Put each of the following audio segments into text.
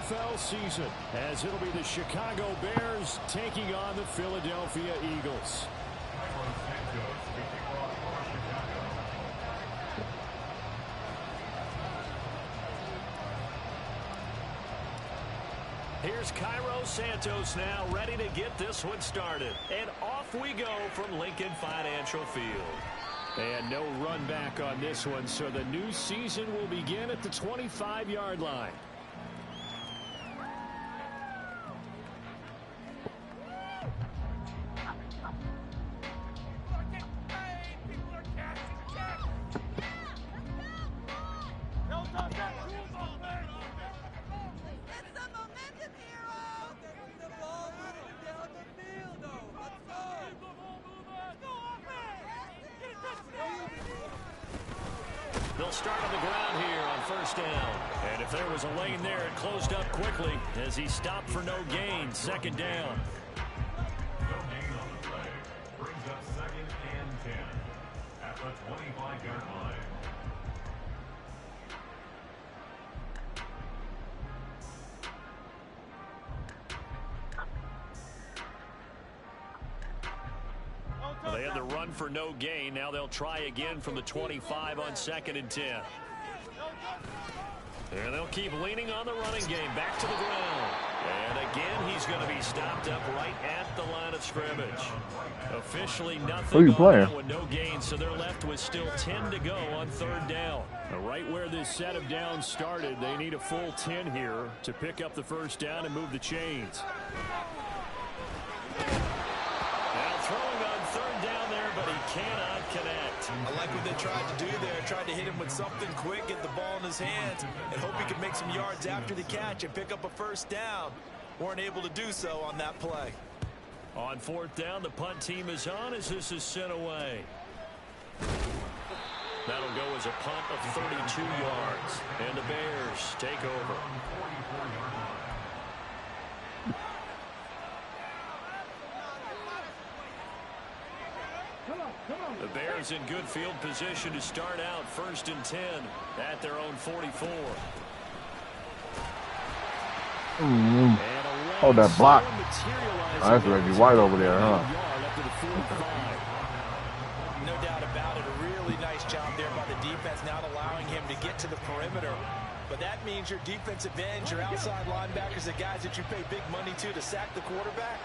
NFL season, as it'll be the Chicago Bears taking on the Philadelphia Eagles. Here's Cairo Santos now, ready to get this one started. And off we go from Lincoln Financial Field. And no run back on this one, so the new season will begin at the 25-yard line. They'll start on the ground here on first down. And if there was a lane there, it closed up quickly as he stopped for no gain. Second down. No gain on the play. Brings up 2nd and 10 at the 25-yard line. Well, they had the run for no gain. Now they'll try again from the 25 on 2nd and 10. And they'll keep leaning on the running game. Back to the ground. And again, he's going to be stopped up right at the line of scrimmage. Officially nothing on that one, no gain, so they're left with still 10 to go on third down. Right where this set of downs started, they need a full 10 here to pick up the first down and move the chains. Throwing on third down there, but he cannot connect. I like what they tried to do there. Tried to hit him with something quick, get the ball in his hands, and hope he could make some yards after the catch and pick up a first down. Weren't able to do so on that play. On fourth down, the punt team is on as this is sent away. That'll go as a punt of 32 yards, and the Bears take over. The Bears in good field position to start out 1st and 10 at their own 44. Oh, that block. Oh, that's Reggie White over there, huh? No doubt about it. A really nice job there by the defense, not allowing him to get to the perimeter. But that means your defensive ends, your outside linebackers, the guys that you pay big money to sack the quarterback,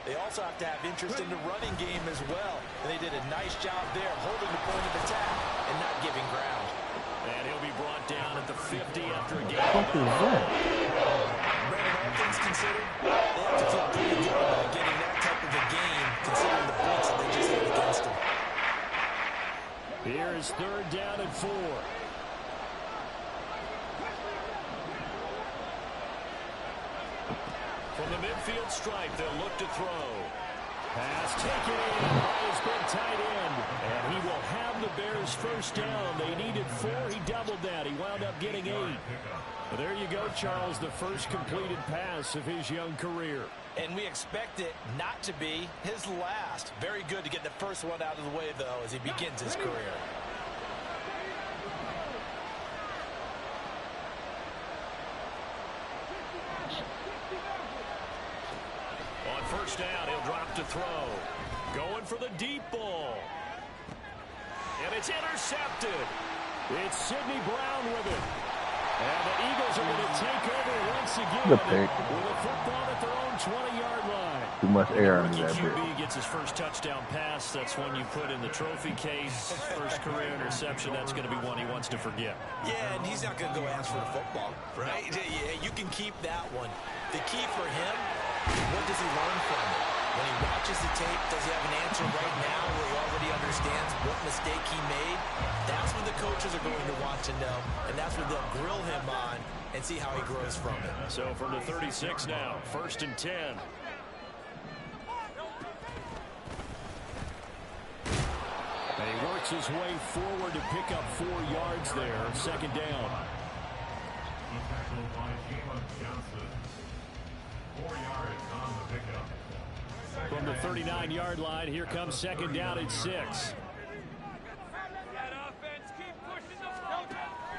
they also have to have interest in the running game as well. And they did a nice job there holding the point of attack and not giving ground. And he'll be brought down at the 50 after a game. What is that? Brandon, all things considered, they have to feel pretty good about getting that type of a game considering the points that they just had against them. Here is third down and 4. From the midfield stripe, they'll look to throw. Pass taken in by his big tight end. And he will have the Bears first down. They needed 4. He doubled that. He wound up getting 8. Well, there you go, Charles, the first completed pass of his young career. And we expect it not to be his last. Very good to get the first one out of the way, though, as he begins his career. First down, he'll drop to throw. Going for the deep ball. And it's intercepted. It's Sidney Brown with it. And the Eagles are going to take over once again with a football at their own 20-yard line. Too much air under that QB gets his first touchdown pass. That's one you put in the trophy case. First career interception, that's going to be one he wants to forget. Yeah, and he's not going to go ask for the football, right? Yeah, you can keep that one. The key for him, what does he learn from it? When he watches the tape, does he have an answer right now where he already understands what mistake he made? That's what the coaches are going to want to know, and that's what they'll grill him on and see how he grows from it. So from the 36 now, 1st and 10. And he works his way forward to pick up 4 yards there. 2nd down. From the 39-yard line, here comes 2nd down at 6.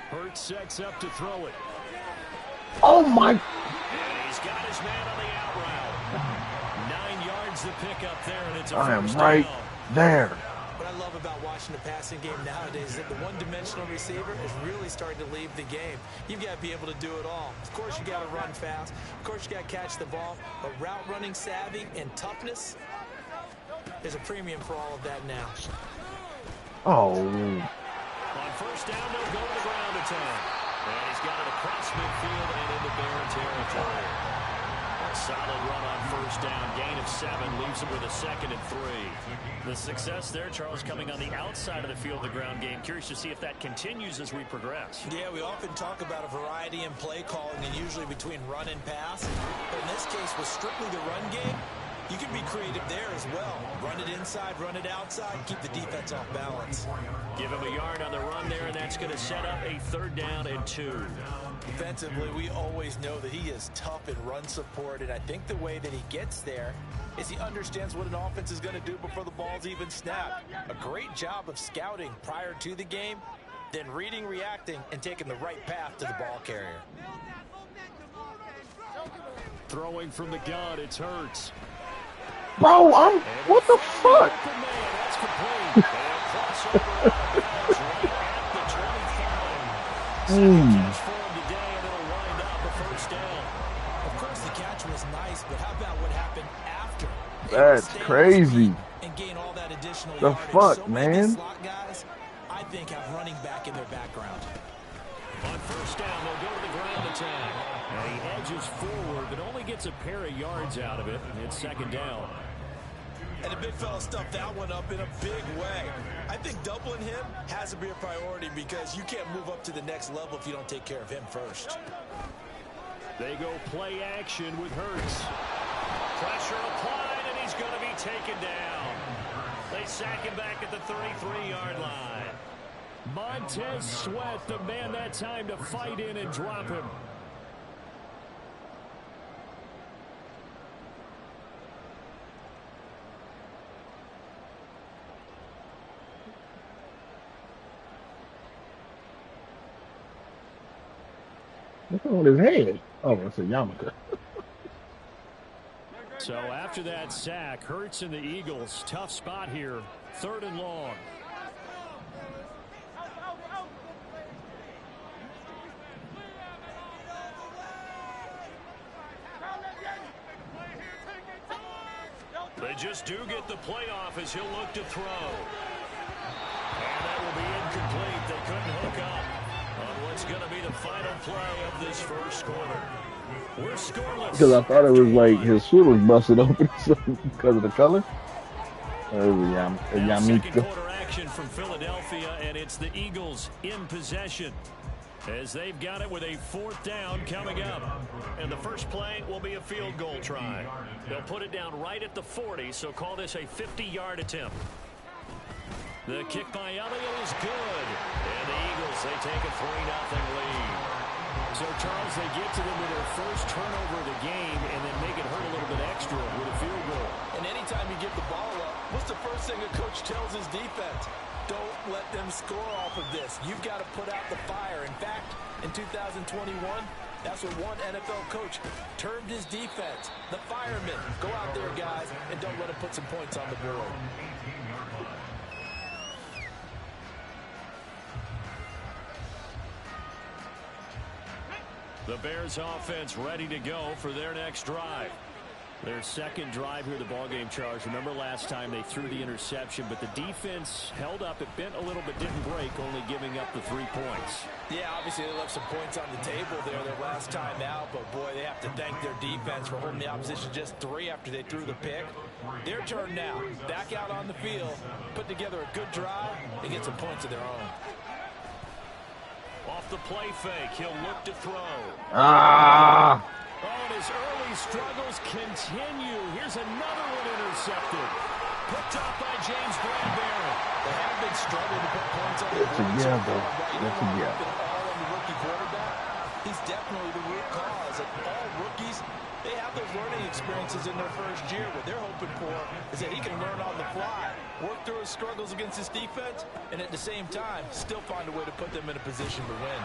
Hurts sets up to throw it. Oh, my. It's a I am first right down. there. What I love about watching the passing game nowadays is that the one-dimensional receiver is really starting to leave the game. You've got to be able to do it all. Of course, you got to run fast. Of course, you got to catch the ball. But route running savvy and toughness is a premium for all of that now. Oh. On first down, they'll go to the ground attack. And he's got it across midfield and into Bear territory. A solid run on first down. Gain of 7 leaves him with a 2nd and 3. The success there, Charles, coming on the outside of the field, the ground game. Curious to see if that continues as we progress. Yeah, we often talk about a variety in play calling and usually between run and pass. But in this case, with strictly the run game, you can be creative there as well. Run it inside, run it outside, keep the defense off balance. Give him a yard on the run there, and that's going to set up a 3rd down and 2. Defensively, we always know that he is tough in run support, and I think the way that he gets there is he understands what an offense is going to do before the ball's even snapped. A great job of scouting prior to the game, then reading, reacting, and taking the right path to the ball carrier. Throwing from the gun, it's Hurts. Bro, what the fuck? That's complete. Catch for him today, and it'll wind up a first down. Of course, the catch was nice, but how about what happened after? That's crazy. And gain all that additional The yardage. fuck, So many man? slot guys, I think, have running back in their background. On first down, they'll go to the ground attack. And he edges forward, but only gets a pair of yards out of it. It's 2nd down. And the big fella stuffed that one up in a big way. I think doubling him has to be a priority because you can't move up to the next level if you don't take care of him first. They go play action with Hurts. Pressure applied, and he's going to be taken down. They sack him back at the 33-yard line. Montez Sweat, the man that time to fight in and drop him. What's on his head? Oh, it's a yarmulke. So after that sack, Hurts and the Eagles, tough spot here, 3rd and long. They just do get the playoff as he'll look to throw. And that will be incomplete. They couldn't hook up on what's going to be the final play of this first quarter. We're scoreless. Because I thought it was like his foot was busted open because of the color. It was a Second yarmulke. quarter action from Philadelphia, and it's the Eagles in possession as they've got it with a 4th down coming up. And the first play will be a field goal try. They'll put it down right at the 40, so call this a 50-yard attempt. The kick by Elliott is good. And the Eagles, they take a 3-0 lead. So, Charles, they get to them with their first turnover of the game and then make it hurt a little bit extra with a field goal. And anytime you give the ball up, what's the first thing a coach tells his defense? Don't let them score off of this. You've got to put out the fire. In fact, in 2021, that's what one NFL coach termed his defense. The firemen. Go out there, guys, and don't let them put some points on the board. The Bears offense ready to go for their next drive. Their second drive here, the ballgame, Charge. Remember last time they threw the interception, but the defense held up. It bent a little bit, didn't break, only giving up the 3 points. Yeah, obviously they left some points on the table there their last time out, but boy, they have to thank their defense for holding the opposition just 3 after they threw the pick. Their turn now. Back out on the field, put together a good drive, and get some points of their own. Off the play fake, he'll look to throw. Ah! Oh, and his early struggles continue. Here's another one intercepted. Picked off by James Bradbury. They have been struggling to put points on the board. Together. They're All together. on the rookie quarterback. He's definitely the root cause. And all rookies, they have those learning experiences in their first year. What they're hoping for is that he can learn on the fly, work through his struggles against his defense, and at the same time, still find a way to put them in a position to win.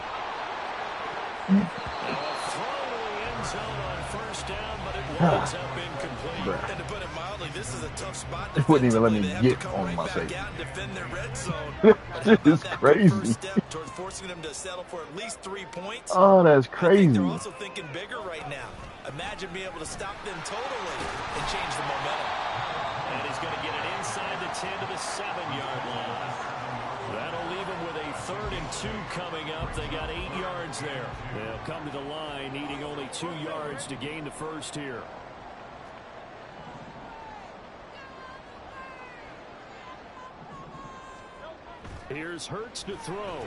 Now a throw to the end zone on first down, but it winds up incomplete. And to put it mildly, this is a tough spot. They wouldn't even let me They have to get come on right my back safety. out and defend their red zone. This is That crazy. first step towards forcing them to settle for at least 3 points. Oh, that's I think crazy. they're also thinking bigger right now. Imagine being able to stop them totally and change the momentum. And he's going to get it inside the 10 to the 7-yard line. That'll leave him with a 3rd and 2 coming up. They got 8 yards there. They'll come to the line needing only 2 yards to gain the first here. Here's Hurts to throw.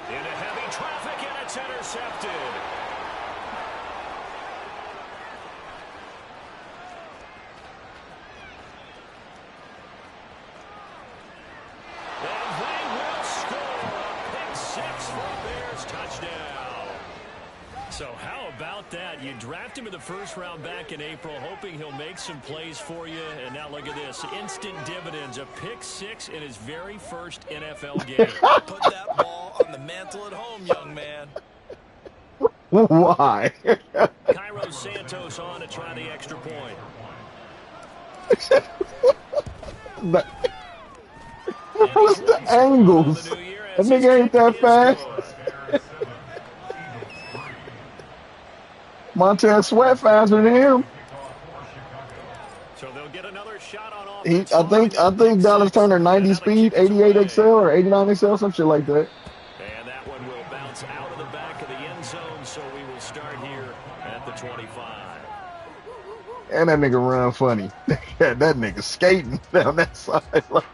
Into heavy traffic, and it's intercepted. And they will score a pick 6 for a Bears touchdown. So how about that? You draft him in the first round back in April, hoping he'll make some plays for you. And now look at this. Instant dividends. A pick 6 in his very first NFL game. Put that ball on the mantle at home, young man. Why? Cairo Santos on to try the extra point. But what's the angles? That nigga ain't that fast. Montez Sweat faster than him. So they'll get another shot on offense. I think Dallas Turner 90 speed, 88 XL or 89 XL, some shit like that. And that one will bounce out of the back of the end zone, so we will start here at the 25. And that nigga run funny. That nigga skating down that sideline.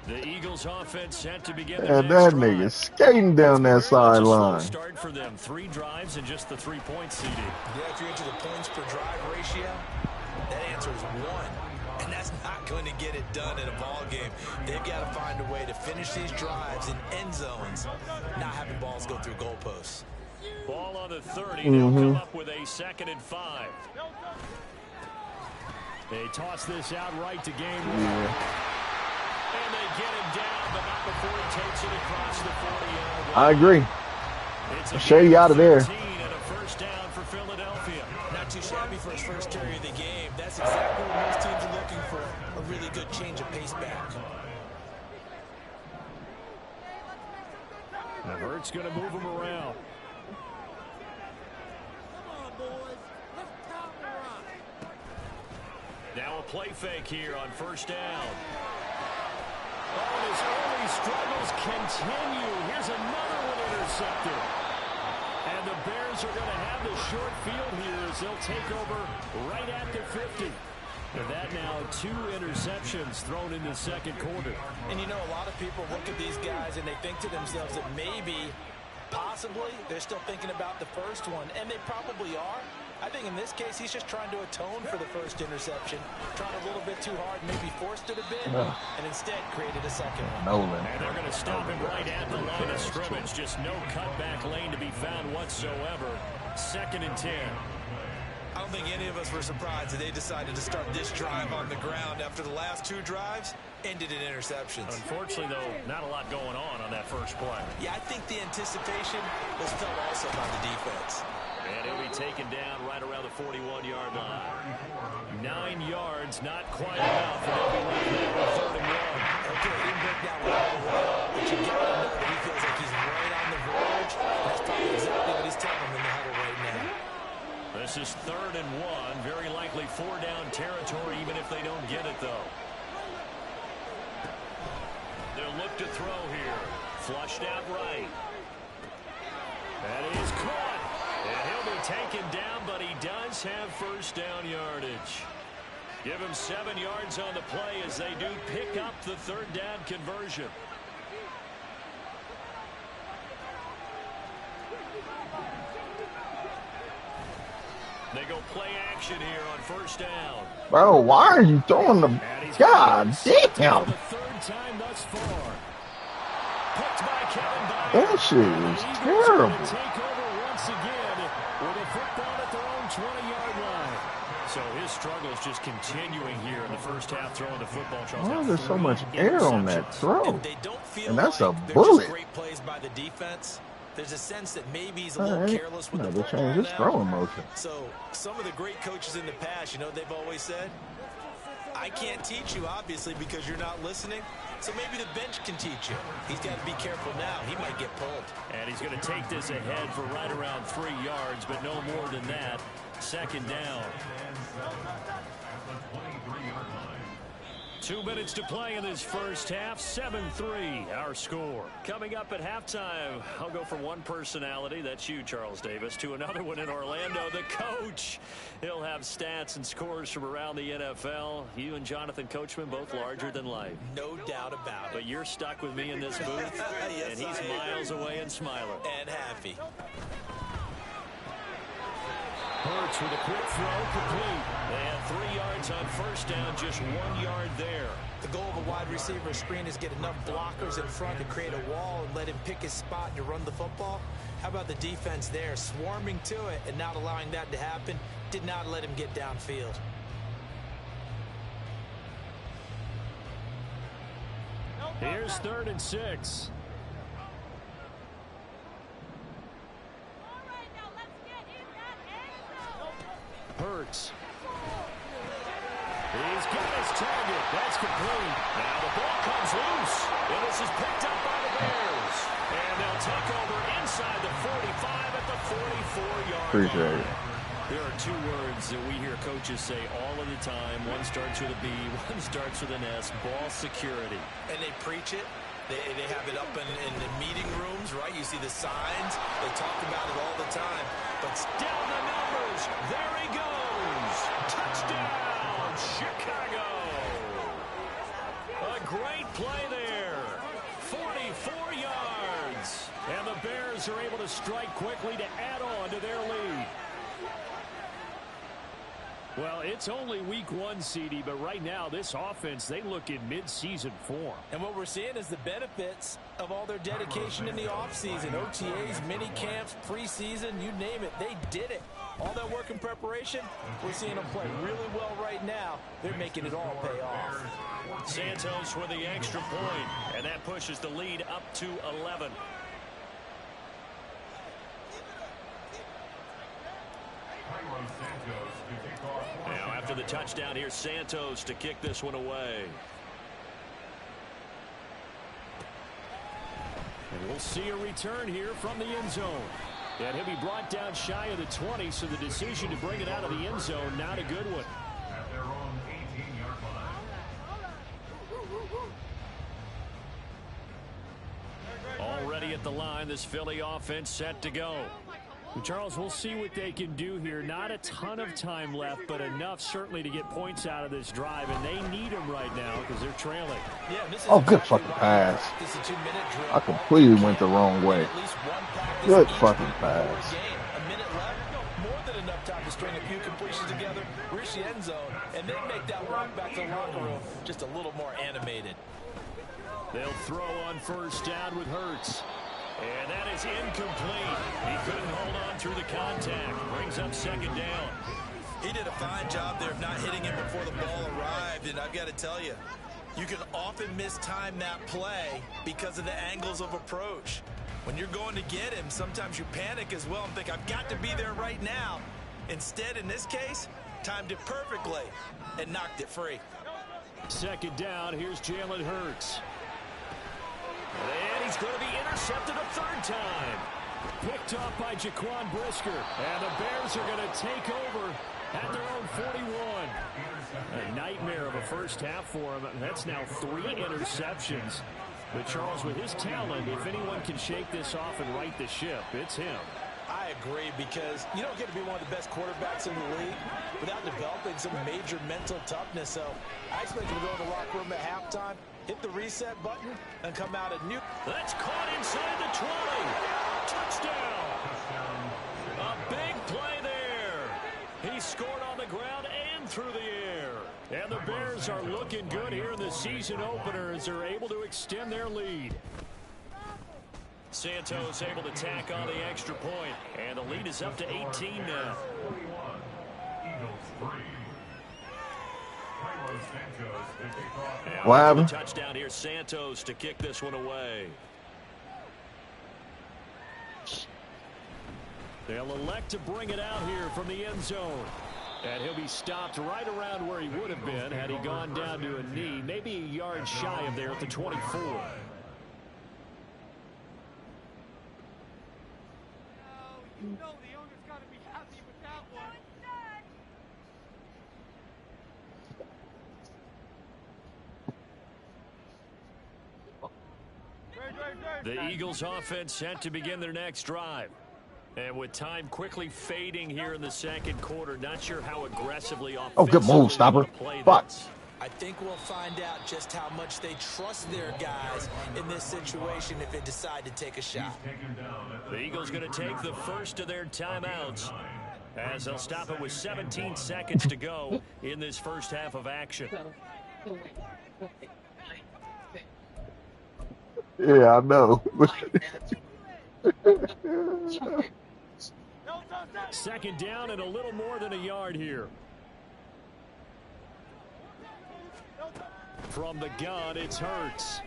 The Eagles offense set to begin And that nigga skating down that sideline. Start for them. 3 drives and just the 3-point CD. Yeah, if you're into the points per drive ratio, that answer is 1. And that's not going to get it done in a ball game. They've got to find a way to finish these drives in end zones, not having balls go through goalposts. Ball on the 30. They'll come up with a 2nd and 5. They toss this out right to game 1. And they get him down, but not before he takes it across the 40-yard line. I agree. It's a Shady out of there. 13 and a first down for Philadelphia. Not too shabby for his first carry of the game. That's exactly what most teams are looking for, a really good change of pace back. And Hurts going to move him around. Now a play fake here on first down. Oh, and his early struggles continue. Here's another one intercepted. And the Bears are going to have the short field here as they'll take over right at the 50. And that now 2 interceptions thrown in the second quarter. And you know, a lot of people look at these guys and they think to themselves that maybe, possibly, they're still thinking about the first one. And they probably are. I think in this case, he's just trying to atone for the first interception. Trying a little bit too hard, maybe forced it a bit, and instead created a second one. Nolan. And they're going to stop him right at the line of scrimmage. Just no cutback lane to be found whatsoever. 2nd and 10. I don't think any of us were surprised that they decided to start this drive on the ground after the last 2 drives ended in interceptions. Unfortunately, though, not a lot going on that first play. Yeah, I think the anticipation was felt also by the defense. And he'll be taken down right around the 41-yard line. 9 yards, not quite enough. And they'll be left there with 3rd and 1. Okay, he didn't break down one all the way, but you got to know that he feels like he's right on the verge. That's probably exactly what he's telling them in the huddle right now. This is 3rd and 1. Very likely 4-down territory, even if they don't get it, though. They'll look to throw here. Flushed out right. That is caught. And he'll be taken down, but he does have first down yardage. Give him 7 yards on the play as they do pick up the 3rd down conversion. They go play action here on first down. Bro, why are you throwing the... God damn. The 3rd time thus far. Picked by Kevin Byard. That shit is terrible. Take over once again with a football at their own 20-yard line. So his struggles just continuing here in the first half throwing the football. Charles, why is there so much air on that throw? And they don't feel And that's like a they're bullet. just great plays by the defense. There's a sense that maybe he's a little careless with the to football change his now. throwing motion. So some of the great coaches in the past, you know, they've always said, I can't teach you, obviously, because you're not listening. So maybe the bench can teach you. He's got to be careful now. He might get pulled. And he's going to take this ahead for right around 3 yards, but no more than that. Second down. 2 minutes to play in this first half. 7-3, our score. Coming up at halftime, I'll go from one personality, that's you, Charles Davis, to another one in Orlando, the coach. He'll have stats and scores from around the NFL. You and Jonathan Coachman, both larger than life. No doubt about it. But you're stuck with me in this booth, Yes, and he's miles away and smiling. And happy. Hurts with a quick throw, complete. They had 3 yards on first down, just 1 yard there. The goal of a wide receiver screen is get enough blockers in front to create a wall and let him pick his spot to run the football. How about the defense there, swarming to it and not allowing that to happen? Did not let him get downfield. Here's 3rd and 6. Hurts. He's got his target. That's complete. Now the ball comes loose. And this is picked up by the Bears. And they'll take over inside the 45 at the 44-yard Appreciate it. There are 2 words that we hear coaches say all of the time. One starts with a B, one starts with an S. Ball security. And they preach it. They have it up in the meeting rooms, right? You see the signs. They talk about it all the time. But Down the numbers. There he goes. Touchdown, Chicago. A great play there. 44 yards. And the Bears are able to strike quickly to add on to their lead. Well, it's only week 1, CD, but right now this offense, they look in mid-season form. And what we're seeing is the benefits of all their dedication in the offseason. OTAs, mini camps, preseason, you name it, they did it. All that work and preparation, we're seeing them play really well right now. They're making it all pay off. Santos with the extra point, and that pushes the lead up to 11. Now after the touchdown, here's Santos to kick this one away. And we'll see a return here from the end zone. And he'll be brought down shy of the 20, so the decision to bring it out of the end zone, not a good one. At their own 18-yard line. Already at the line, this Philly offense set to go. Charles, we'll see what they can do here. Not a ton of time left, but enough certainly to get points out of this drive, and they need them right now because they're trailing. Yeah, this is Oh, good fucking pass. This is a 2-minute drill. I completely went the wrong way. At least one practice Good each fucking week pass. before a game. A minute left, more than enough time to string a few completions together, reach the end zone, and then make that walk back to the locker room just a little more animated. They'll throw on first down with Hurts. And that is incomplete. He couldn't hold on through the contact. Brings up second down. He did a fine job there of not hitting him before the ball arrived, and I've got to tell you, you can often mistime that play because of the angles of approach. When you're going to get him, sometimes you panic as well and think, I've got to be there right now. Instead, in this case, timed it perfectly and knocked it free. Second down, here's Jalen Hurts. And he's going to be intercepted a 3rd time. Picked off by Jaquan Brisker. And the Bears are going to take over at their own 41. A nightmare of a first half for him. That's now 3 interceptions. But Charles, with his talent, if anyone can shake this off and right the ship, it's him. I agree, because you don't get to be one of the best quarterbacks in the league without developing some major mental toughness. So I expect him to go in the locker room at halftime, hit the reset button, and come out a new. That's caught inside the 20. Touchdown. A big play there. He scored on the ground and through the air. And the Bears are looking good here in the season opener as they're able to extend their lead. Santos able to tack on the extra point, and the lead is up to 18 now. 41, Eagles 3. Carlos Santos to kick off. What happened? Touchdown here, Santos to kick this one away. They'll elect to bring it out here from the end zone. And he'll be stopped right around where he would have been had he gone down to a knee, maybe a yard shy of there at the 24. You know the owner's got to be happy with that one. The Eagles offense set to begin their next drive. And with time quickly fading here in the second quarter, not sure how aggressively offensively Oh, good move, stopper. Fuck. I think we'll find out just how much they trust their guys in this situation if they decide to take a shot. The Eagles going to take the first of their timeouts as they'll stop it with 17 seconds to go in this first half of action. Yeah, I know. Second down and a little more than a yard here. From the gun, it's Hurts.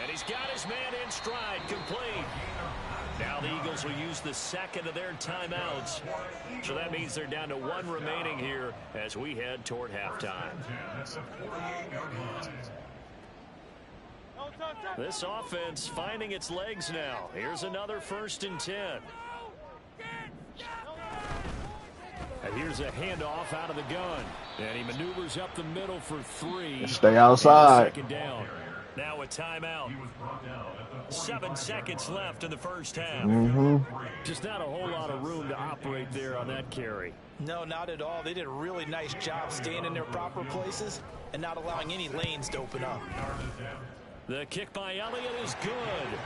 And he's got his man in stride, complete. Now the Eagles will use the second of their timeouts. So that means they're down to one remaining here as we head toward halftime. This offense finding its legs now. Here's another 1st and 10. And here's a handoff out of the gun. And he maneuvers up the middle for 3. Stay outside. Second down. Now a timeout. 7 seconds left in the first half. Just not a whole lot of room to operate there on that carry. No, not at all. They did a really nice job staying in their proper places and not allowing any lanes to open up. The kick by Elliott is good.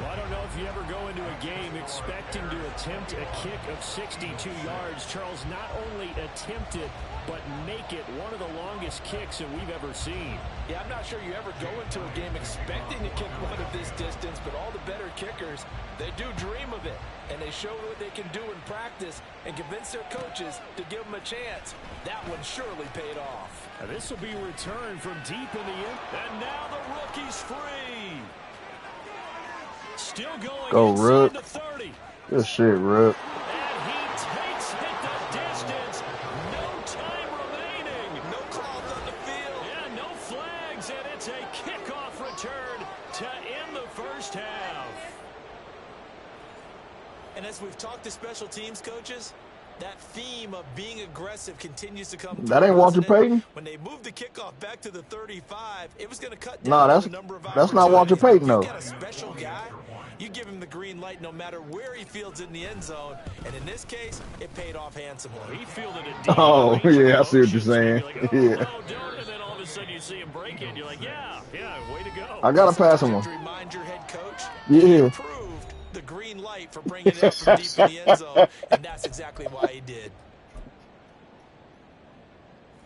Well, I don't know if you ever go into a game expecting to attempt a kick of 62 yards. Charles, not only attempt it, but make it one of the longest kicks that we've ever seen. Yeah, I'm not sure you ever go into a game expecting to kick one of this distance, but all the better kickers, they do dream of it. And they show what they can do in practice and convince their coaches to give them a chance. That one surely paid off. Now this will be returned from deep in the end. And now the rookie's free. Still going Go, inside Rook. the 30. Good shit, Rook. And he takes it the distance. No time remaining. No calls on the field. Yeah, no flags, and it's a kickoff return to end the first half. And as we've talked to special teams coaches, that theme of being aggressive continues to come through. That ain't Walter Payton? When they moved the kickoff back to the 35, it was going to cut Nah, down the number of that's not Walter opportunities. Payton, though. You got a special guy, you give him the green light no matter where he fields in the end zone. And in this case, it paid off handsomely. He fielded it deep. Oh, yeah, I see what you're saying. Like, oh, Yeah. no, don't. And then all of a sudden you see him break it. You're like, yeah, way to go. I got to pass him one. To remind your head coach, Yeah. approved the green light for bringing it up from deep in the end zone, and that's exactly why he did.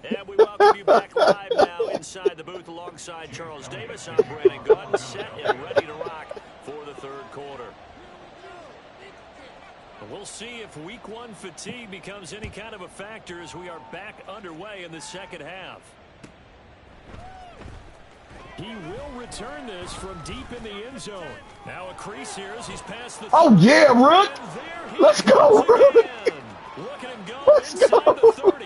And we welcome you back live now inside the booth alongside Charles Davis. I'm Brandon Gaudin, set and ready to rock for the third quarter. And we'll see if week 1 fatigue becomes any kind of a factor as we are back underway in the second half. He will return this from deep in the end zone. Now a crease here as he's past the 30. Oh, yeah, Rook. And there he Let's go, goes Rook. again. Look at him go Let's inside go. the 30.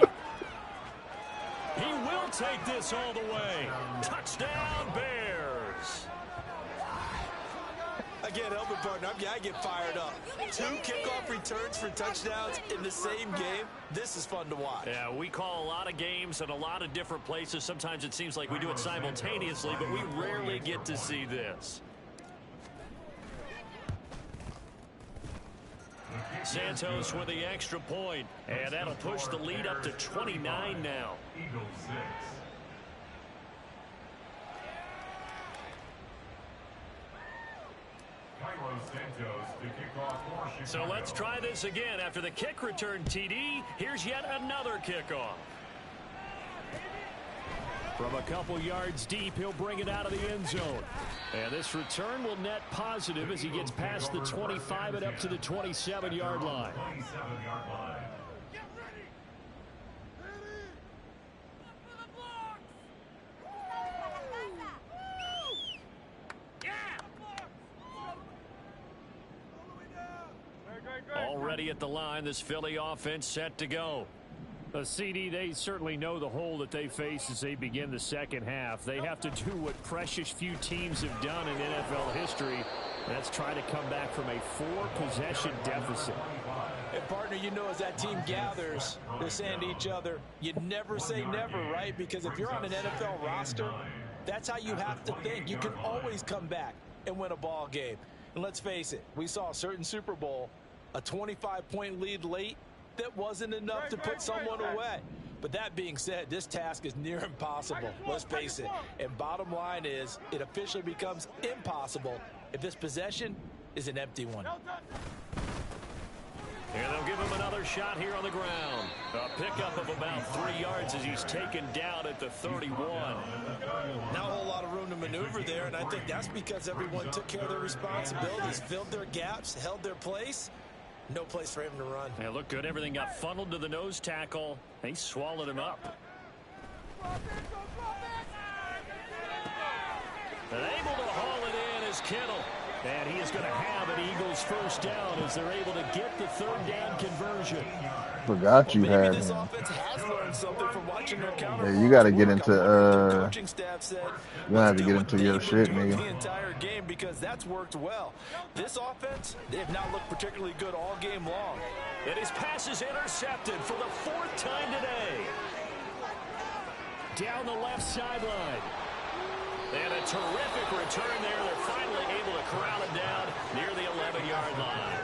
He will take this all the way. Touchdown, Bears. Again, helping partner, I get fired up. 2 kickoff returns for touchdowns in the same game. This is fun to watch. Yeah, we call a lot of games in a lot of different places. Sometimes it seems like we do it simultaneously, but we rarely get to see this. Santos with the extra point, and that'll push the lead up to 29 now. Eagles 6. Cairo Santos to kick off for Chicago. So let's try this again. After the kick return TD, here's yet another kickoff. From a couple yards deep, he'll bring it out of the end zone. And this return will net positive as he gets past the 25 and up to the 27-yard line. 27-yard line. Get ready. Ready. For the block. Yeah. Already at the line, this Philly offense set to go. CD, they certainly know the hole that they face as they begin the second half. They have to do what precious few teams have done in NFL history. That's try to come back from a 4-possession deficit. And partner, you know, as that team gathers, they're saying to each other, you never say never, right? Because if you're on an NFL roster, that's how you have to think. You can always come back and win a ball game. And let's face it, we saw a certain Super Bowl, a 25-point lead late, that wasn't enough to put someone away. But that being said, this task is near impossible. Let's face it. And bottom line is, it officially becomes impossible if this possession is an empty one. And they'll give him another shot here on the ground. A pickup of about 3 yards as he's taken down at the 31. Not a whole lot of room to maneuver there, and I think that's because everyone took care of their responsibilities, filled their gaps, held their place. No place for him to run. Yeah, looked good. Everything got funneled to the nose tackle. They swallowed him up. And able to haul it in is Kittle. And he is going to have an Eagles first down as they're able to get the third down conversion. Forgot you had this him. offense has learned something from watching their counterparts. Yeah, you got to get into coaching staff said, you have to get into your shit, nigga. The entire game because that's worked well. This offense, they have not looked particularly good all game long. And his pass is intercepted for the 4th time today. Down the left sideline. And a terrific return there. They're finally able to corral it down near the 11-yard line.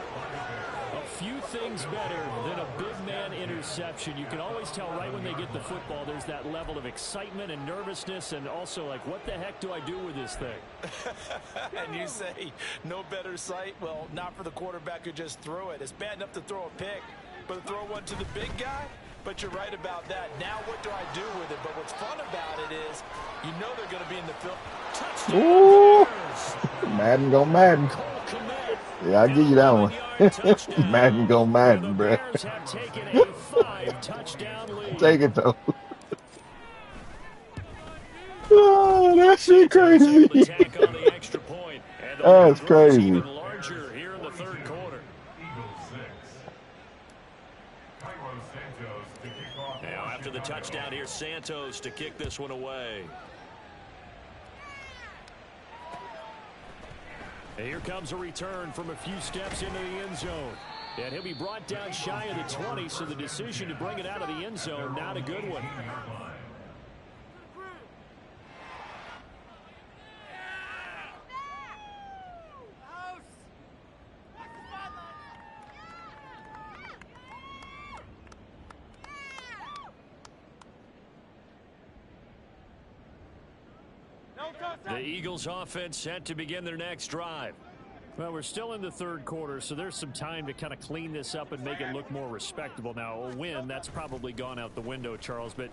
A few things better than a big man interception. You can always tell right when they get the football, there's that level of excitement and nervousness, and also like, what the heck do I do with this thing? And you say, no better sight? Well, not for the quarterback who just threw it. It's bad enough to throw a pick, but to throw one to the big guy? But you're right about that. Now what do I do with it? But what's fun about it is you know they're going to be in the field. Touchdown. Ooh. Madden go Madden. Yeah, I'll give you that one. Madden go Madden, bro. Take it, though. Oh, that shit crazy. That's crazy. Now after the touchdown, here's Santos to kick this one away. And here comes a return from a few steps into the end zone. And he'll be brought down shy of the 20, so the decision to bring it out of the end zone, not a good one. The Eagles offense set to begin their next drive. Well, we're still in the third quarter, so there's some time to kind of clean this up and make it look more respectable. Now, a win, that's probably gone out the window, Charles, but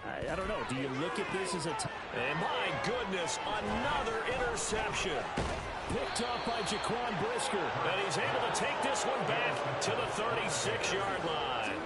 I don't know. Do you look at this as a and my goodness, another interception. Picked up by Jaquan Brisker, and he's able to take this one back to the 36-yard line.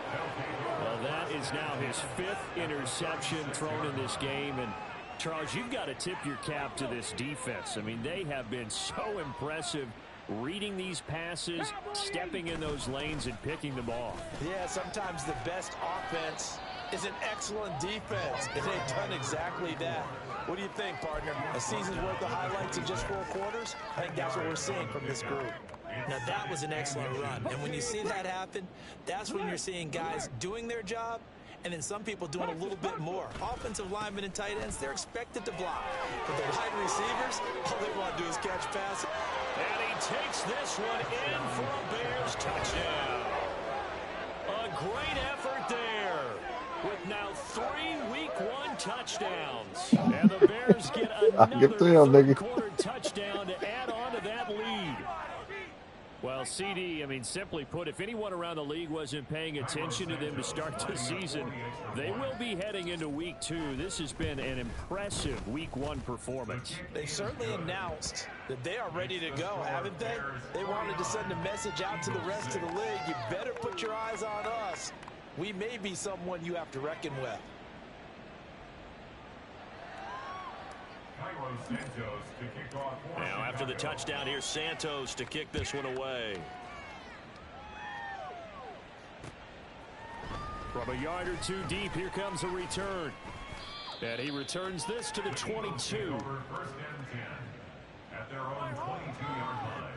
Well, that is now his 5th interception thrown in this game, and Charles, you've got to tip your cap to this defense. I mean, they have been so impressive reading these passes, stepping in those lanes, and picking the ball. Yeah, sometimes the best offense is an excellent defense, and they've done exactly that. What do you think, partner? A season's worth of highlights in just 4 quarters? I think that's what we're seeing from this group. Now, that was an excellent run, and when you see that happen, that's when you're seeing guys doing their job, and then some people doing a little bit more. Offensive linemen and tight ends, they're expected to block. But the wide receivers, all they want to do is catch passes. And he takes this one in for a Bears touchdown. A great effort there with now 3 Week 1 touchdowns. And the Bears get another third-quarter touchdown to add on to that lead. Well, CD, I mean, simply put, if anyone around the league wasn't paying attention to them to start the season, they will be heading into Week 2. This has been an impressive Week 1 performance. They've certainly announced that they are ready to go, haven't they? They wanted to send a message out to the rest of the league. You better put your eyes on us. We may be someone you have to reckon with. Now after the touchdown, here's Santos to kick this one away. From a yard or two deep, here comes a return. And he returns this to the 22. First and 10 at their own 22-yard line.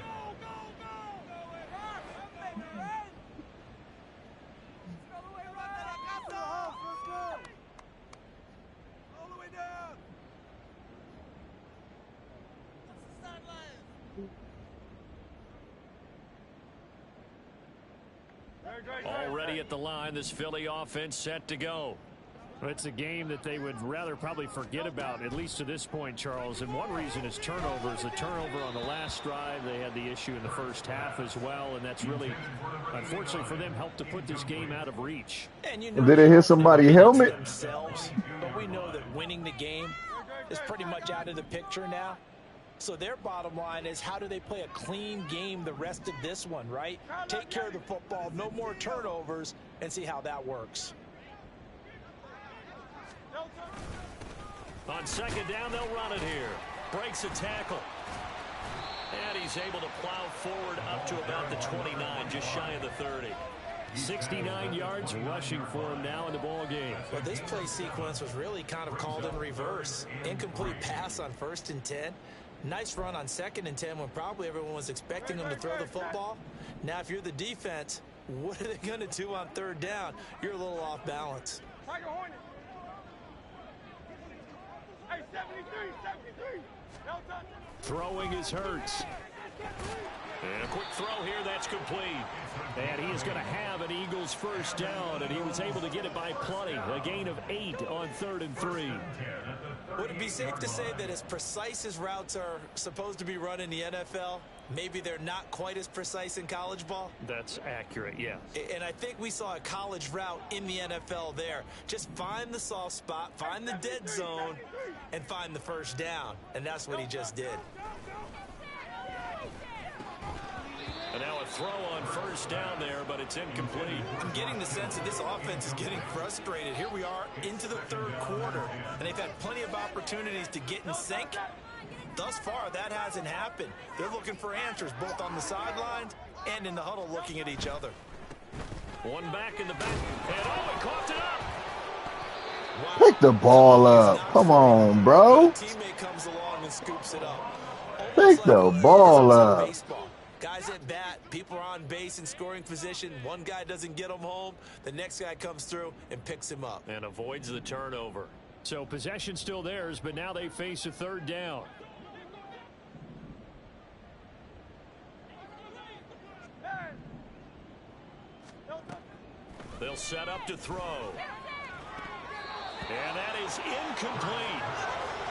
Already at the line, this Philly offense set to go. Well, it's a game that they would rather probably forget about, at least to this point, Charles. And one reason is turnovers. A turnover on the last drive. They had the issue in the first half as well. And that's really, unfortunately for them, helped to put this game out of reach. And you Did it hit somebody's helmet? Themselves, but we know that winning the game is pretty much out of the picture now. So their bottom line is, how do they play a clean game the rest of this one, right? Take care of the football, no more turnovers, and see how that works. On second down, they'll run it here. Breaks a tackle. And he's able to plow forward up to about the 29, just shy of the 30. 69 yards rushing for him now in the ball game. Well, this play sequence was really kind of called in reverse. Incomplete pass on 1st and 10. Nice run on 2nd and 10 when probably everyone was expecting them to throw the football. Now, if you're the defense, what are they going to do on 3rd down? You're a little off balance. Hey, 73. Throwing is Hurts. And a quick throw here, that's complete. And he is going to have an Eagles first down, and he was able to get it by plenty. A gain of 8 on 3rd and 3. Would it be safe to say that as precise as routes are supposed to be run in the NFL, maybe they're not quite as precise in college ball? That's accurate, yeah. And I think we saw a college route in the NFL there. Just find the soft spot, find the dead zone, and find the first down. And that's what he just did. And now a throw on 1st down there, but it's incomplete. I'm getting the sense that this offense is getting frustrated. Here we are into the 3rd quarter, and they've had plenty of opportunities to get in sync. Thus far, that hasn't happened. They're looking for answers both on the sidelines and in the huddle looking at each other. One back in the back. And he coughed it up. Wow. Pick the ball up. Come on, bro. Teammate comes along and scoops it up. Pick the ball up. Guys at bat, people are on base in scoring position. One guy doesn't get him home. The next guy comes through and picks him up. And avoids the turnover. So possession still theirs, but now they face a 3rd down. They'll set up to throw. And that is incomplete.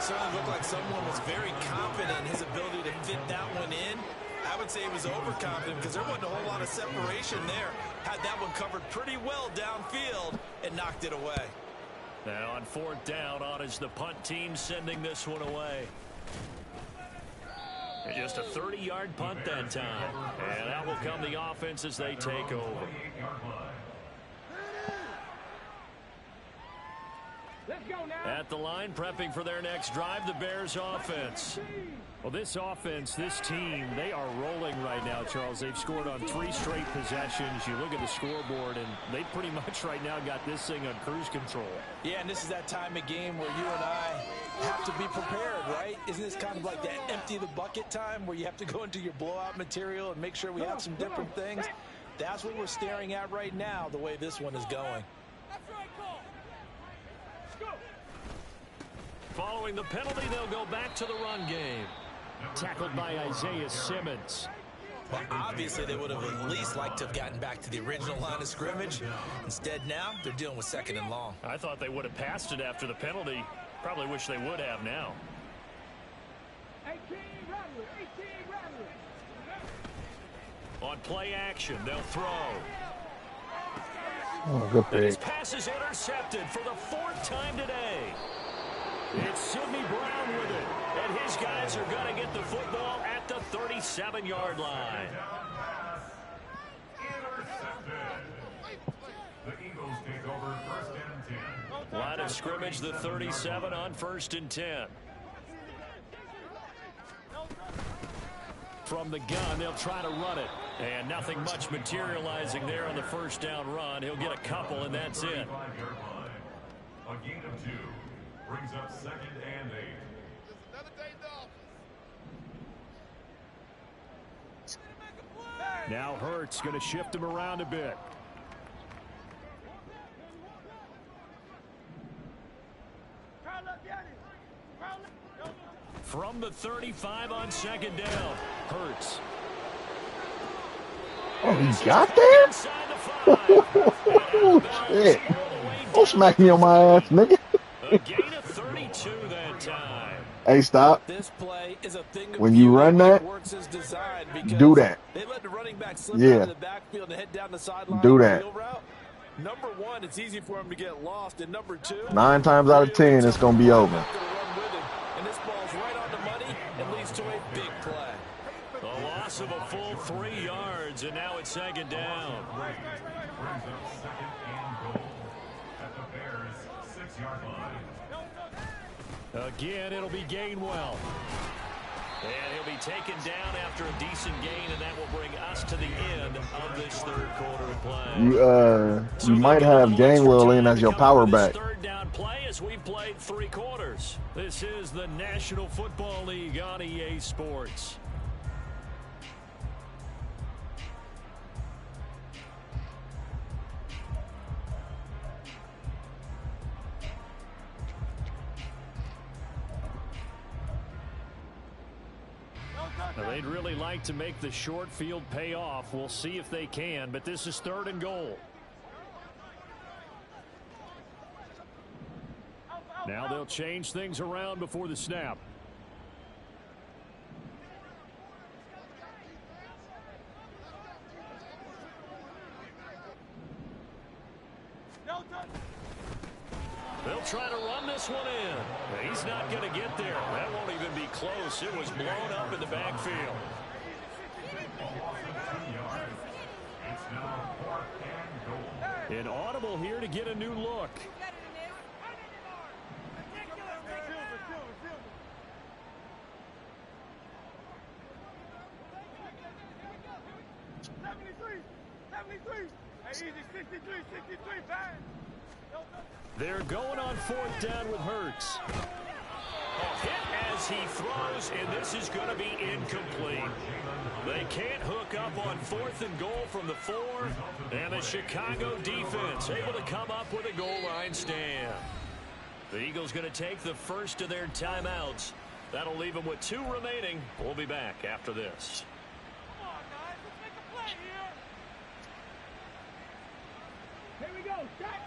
Certainly looked like someone was very confident in his ability to fit that one in. I would say he was overconfident because there wasn't a whole lot of separation there. Had that one covered pretty well downfield and knocked it away. Now on 4th down, on is the punt team sending this one away. And just a 30-yard punt that time. And out will come the offense as they take over. At the line, prepping for their next drive, the Bears offense. Well, this offense, this team, they are rolling right now, Charles. They've scored on 3 straight possessions. You look at the scoreboard, and they pretty much right now got this thing on cruise control. Yeah, and this is that time of game where you and I have to be prepared, right? Isn't this kind of like that empty the bucket time where you have to go into your blowout material and make sure we have some different things? That's what we're staring at right now, the way this one is going. Following the penalty, they'll go back to the run game. Tackled by Isaiah Simmons. Well, obviously, they would have at least liked to have gotten back to the original line of scrimmage. Instead, now, they're dealing with 2nd and long. I thought they would have passed it after the penalty. Probably wish they would have now. On play action, they'll throw. Oh, good And his pick. pass is intercepted for the 4th time today. It's Sidney Brown with it. And his guys are going to get the football at the 37-yard line. The Eagles take over 1st and 10. Line of scrimmage, the 37 on 1st and 10. From the gun, they'll try to run it. And nothing much materializing there on the first down run. He'll get a couple, and that's it. 35-yard line. A gain of 2 brings up 2nd and 8. Now Hurts going to shift him around a bit. From the 35 on 2nd down, Hurts. Oh, he got there? Oh, shit. Don't smack me on my ass, nigga. A gain of 32 that time. Hey, stop. This play is a thing of When you run that, works as designed because do that. They let the running back slip Yeah. out of the backfield and head down the sideline. Do that. Route. Number one, it's easy for him to get lost, and number two, 9 times out of 10, it's going to be over. and this ball's right on the money and leads to a big play. A loss of a full 3 yards, and now it's 2nd down. Brings up 2nd and goal at the Bears' 6-yard line. Again, it'll be Gainwell. And he'll be taken down after a decent gain, and that will bring us to the end of this third quarter of play. You might have Gainwell in as your power back. Third down play as we've played 3 quarters. This is the National Football League on EA Sports. Now, they'd really like to make the short field pay off. We'll see if they can, but this is 3rd and goal. Now they'll change things around before the snap. They'll try to run this one in. He's not going to get there. That won't even be close. It was blown up in the backfield. It's now 4th and goal. An audible here to get a new look. They're going on 4th down with Hurts. A hit as he throws, and this is going to be incomplete. They can't hook up on 4th and goal from the 4, and the Chicago defense able to come up with a goal line stand. The Eagles going to take the first of their timeouts. That'll leave them with 2 remaining. We'll be back after this. Come on, guys. Let's make a play here. Here we go. Check.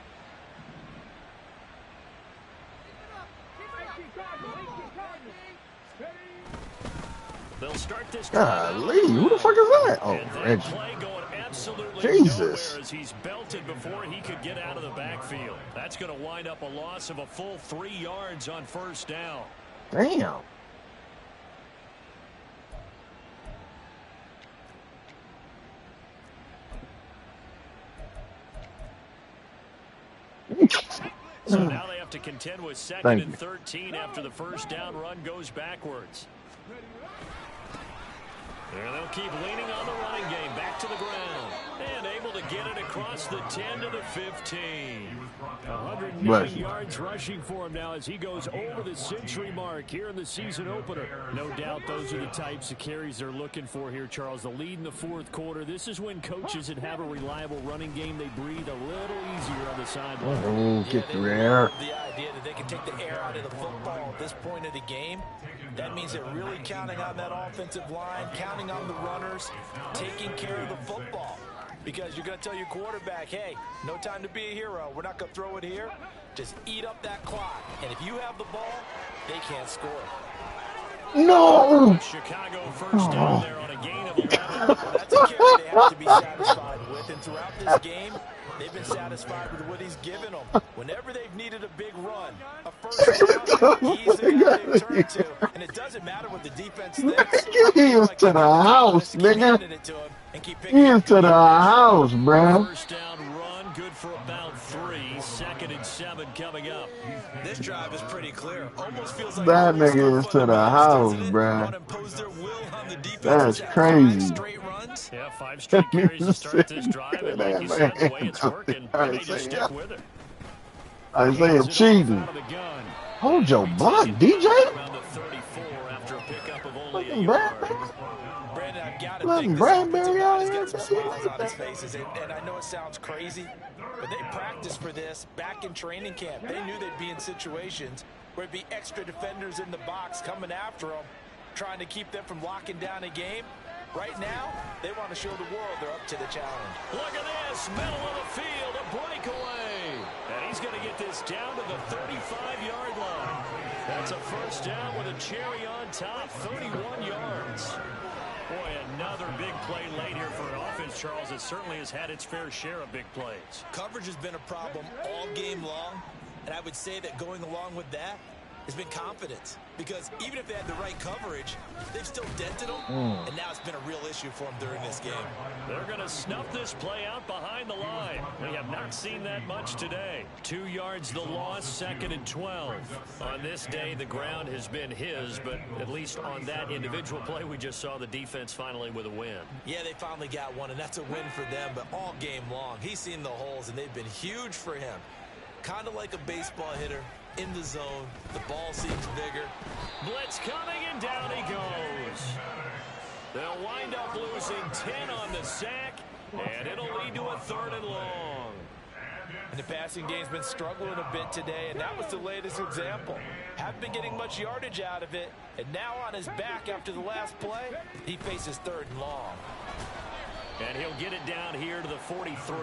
They'll start this. Golly, who the fuck is that? Oh, Reggie. Play going absolutely Jesus. nowhere as he's belted before he could get out of the backfield. That's going to wind up a loss of a full 3 yards on 1st down. Damn. So now they have to contend with 2nd and 13 after the first down run goes backwards. And they'll keep leaning on the running game back to the ground. And able to get it across the 10 to the 15. 109 yards rushing for him now as he goes over the century mark here in the season opener. No doubt those are the types of carries they're looking for here, Charles. The lead in the 4th quarter. This is when coaches that have a reliable running game, they breathe a little easier on the sideline. Oh, get through there. The idea that they can take the air out of the football at this point of the game. That means they're really counting on that offensive line, counting on the runners, taking care of the football. Because you're going to tell your quarterback, hey, no time to be a hero. We're not going to throw it here. Just eat up that clock. And if you have the ball, they can't score. No! Chicago first down there on a gain of 11. That's a carry they have to be satisfied with. And throughout this game, they've been satisfied with what he's given them. Whenever they've needed a big run, a first down, he's the guy they turn to. And it doesn't matter what the defense thinks. He's to the house, nigga. He's to the house, bro. First down run good for about 3. 2nd and 7 coming up. This drive is pretty clear. Almost feels like That old school nigga is to the fundamentals, house, doesn't it? bruh. Want to impose their will on the defense. That's Have 5 crazy. straight runs. Yeah, 5 straight carries to start this drive. And like you said, the way it's That working, man. they may just stick with it. Isaiah cheating. Out of the gun. Hold your block, DJ. Around the 34 after a pickup of only a Fucking yard. Brandon, I've got to Let think this Bradbury offensive out line here. has got some smiles on his faces. And I know it sounds crazy, but they practiced for this back in training camp. They knew they'd be in situations where it'd be extra defenders in the box coming after them, trying to keep them from locking down a game. Right now, they want to show the world they're up to the challenge. Look at this, middle of the field, a breakaway. And he's going to get this down to the 35-yard line. That's a first down with a cherry on top, 31 yards. Boy, another big play late here for an offense, Charles, that certainly has had its fair share of big plays. Coverage has been a problem all game long, and I would say that going along with that has been confidence. Because even if they had the right coverage, they've still dented them, and now it's been a real issue for them during this game. They're going to snuff this play out behind the line. We have not seen that much today. 2 yards the loss, 2nd and 12. On this day, the ground has been his, but at least on that individual play, we just saw the defense finally with a win. Yeah, they finally got one, and that's a win for them, but all game long, he's seen the holes, and they've been huge for him. Kind of like a baseball hitter. In the zone, the ball seems bigger. Blitz coming, and down he goes. They'll wind up losing 10 on the sack, and it'll lead to a 3rd and long. And the passing game's been struggling a bit today, and that was the latest example. Haven't been getting much yardage out of it, and now on his back after the last play, he faces 3rd and long. And he'll get it down here to the 43.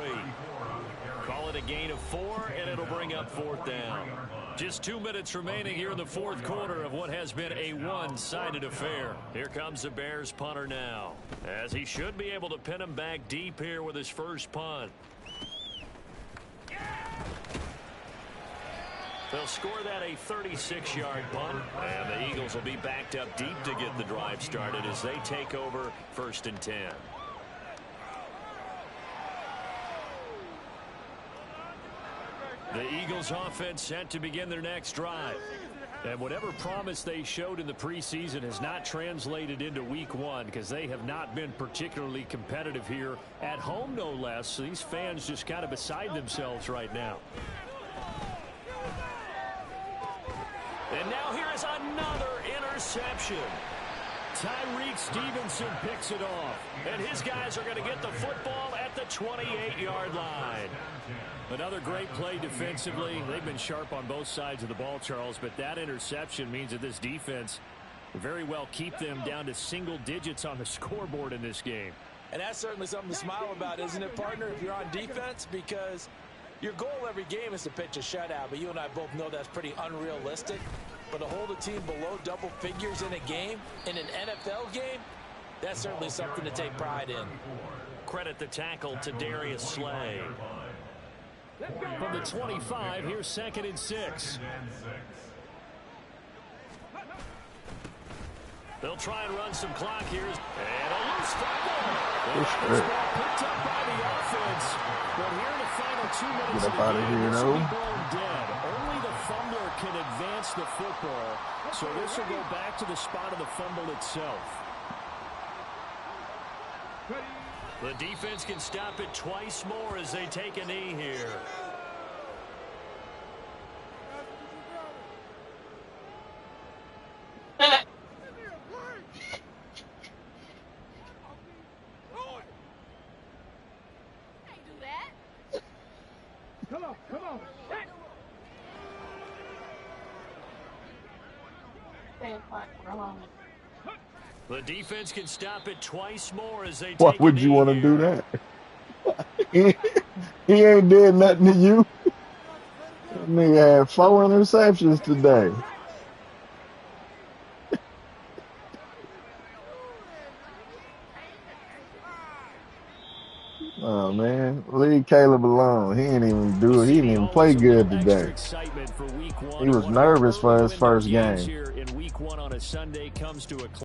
Call it a gain of 4, and it'll bring up 4th down. Just 2 minutes remaining here in the 4th quarter of what has been a one-sided affair. Here comes the Bears punter now, as he should be able to pin him back deep here with his first punt. They'll score that a 36-yard punt, and the Eagles will be backed up deep to get the drive started as they take over 1st and 10. The Eagles offense set to begin their next drive. And whatever promise they showed in the preseason has not translated into week 1 because they have not been particularly competitive here at home, no less. So these fans just kind of beside themselves right now. And now here is another interception. Tyreek Stevenson picks it off. And his guys are going to get the football at the 28-yard line. Another great play defensively. They've been sharp on both sides of the ball, Charles, but that interception means that this defense very well keep them down to single digits on the scoreboard in this game. And that's certainly something to smile about, isn't it, partner, if you're on defense? Because your goal every game is to pitch a shutout, but you and I both know that's pretty unrealistic. But to hold a team below double figures in a game, in an NFL game, that's certainly something to take pride in. Credit the tackle to Darius Slay. From the 25, here's 2nd and 6. They'll try and run some clock here. And a loose fumble. This ball picked up by the offense. But here in the final 2 minutes Get up out of here, this though. will be blown dead. Only the fumbler can advance the football. So this will go back to the spot of the fumble itself. The defense can stop it twice more as they take a knee here. Come on, come on. The defense can stop it twice more as they Why take a would you knee want to here. do that? he ain't did nothing to you. That nigga had 4 interceptions today. Oh man, leave Caleb alone. He ain't even do it. He didn't even play good today. He was nervous for his first game. Here in week 1 on a Sunday comes to a